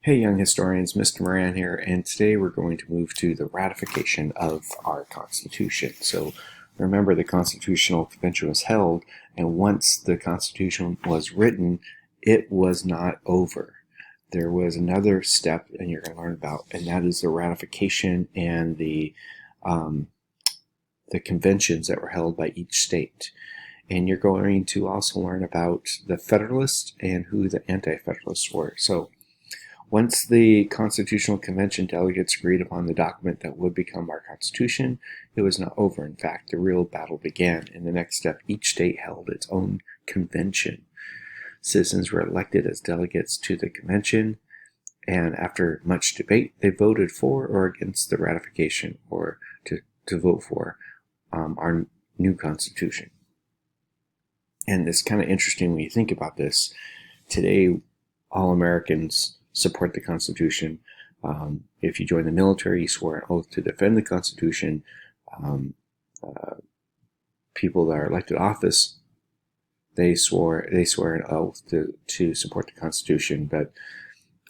Hey, young historians, Mr. Moran here, and today we're going to move to the ratification of our Constitution. So remember, the Constitutional Convention was held, and once the Constitution was written, it was not over. There was another step, and you're going to learn about, and that is the ratification and the conventions that were held by each state. And you're going to also learn about the Federalists and who the Anti-Federalists were. So once the Constitutional Convention delegates agreed upon the document that would become our Constitution, it was not over. In fact, the real battle began. In the next step, each state held its own convention. Citizens were elected as delegates to the convention, and after much debate, they voted for or against the ratification, or to vote for our new Constitution. And it's kind of interesting when you think about this. Today, all Americans support the Constitution. If you join the military, you swore an oath to defend the Constitution. People that are elected office, they swear an oath to support the Constitution. But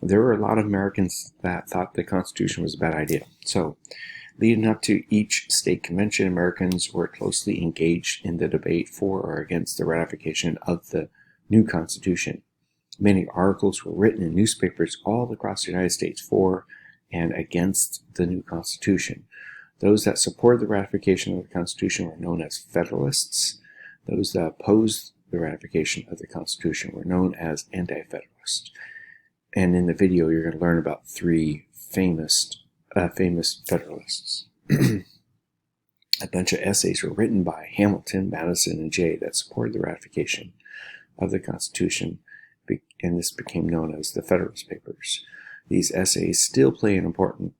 there were a lot of Americans that thought the Constitution was a bad idea. So, leading up to each state convention, Americans were closely engaged in the debate for or against the ratification of the new Constitution. Many articles were written in newspapers all across the United States for and against the new Constitution. Those that supported the ratification of the Constitution were known as Federalists. Those that opposed the ratification of the Constitution were known as Anti-Federalists. And in the video, you're going to learn about three famous Federalists. A bunch of essays were written by Hamilton, Madison, and Jay that supported the ratification of the Constitution, and this became known as the Federalist Papers. These essays still play an important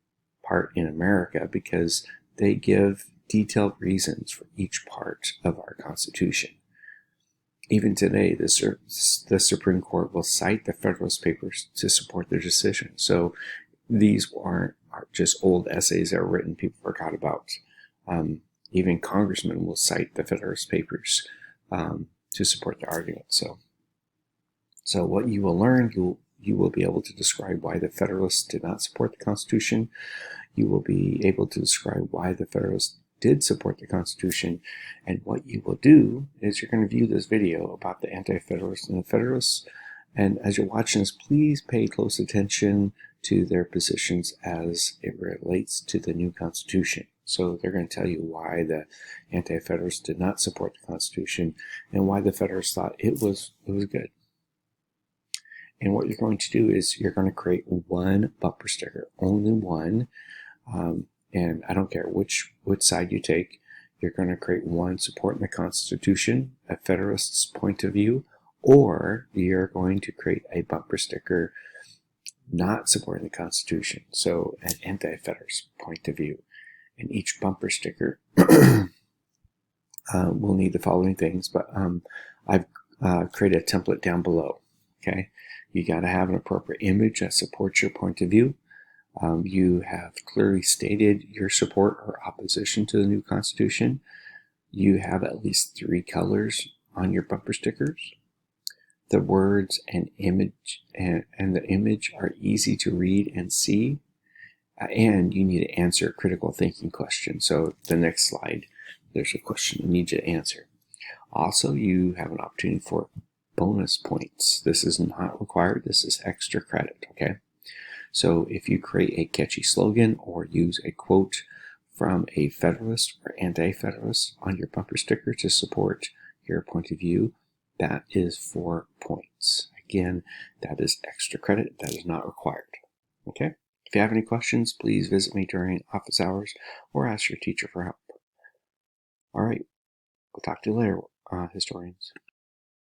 part in America because they give detailed reasons for each part of our Constitution. Even today, the Supreme Court will cite the Federalist Papers to support their decision. So these aren't just old essays that were written people forgot about. Even congressmen will cite the Federalist Papers to support their argument. So what you will learn, you will be able to describe why the Federalists did not support the Constitution. You will be able to describe why the Federalists did support the Constitution. And what you will do is you're going to view this video about the Anti-Federalists and the Federalists. And as you're watching this, please pay close attention to their positions as it relates to the new Constitution. So they're going to tell you why the Anti-Federalists did not support the Constitution and why the Federalists thought it was good. And what you're going to do is you're going to create one bumper sticker, only one. And I don't care which side you take. You're going to create one supporting the Constitution, a Federalist's point of view, or you're going to create a bumper sticker not supporting the Constitution, so an anti-Federalist point of view. And each bumper sticker will need the following things, but I've created a template down below. Okay, you got to have an appropriate image that supports your point of view. You have clearly stated your support or opposition to the new Constitution. You have at least 3 colors on your bumper stickers. The words and image and the image are easy to read and see. And you need to answer a critical thinking question. So the next slide, there's a question you need you to answer. Also, you have an opportunity for bonus points. This is not required. This is extra credit, okay? So if you create a catchy slogan or use a quote from a Federalist or Anti-Federalist on your bumper sticker to support your point of view, that is 4 points. Again, that is extra credit. That is not required, okay? If you have any questions, please visit me during office hours or ask your teacher for help. All right, we'll talk to you later, historians.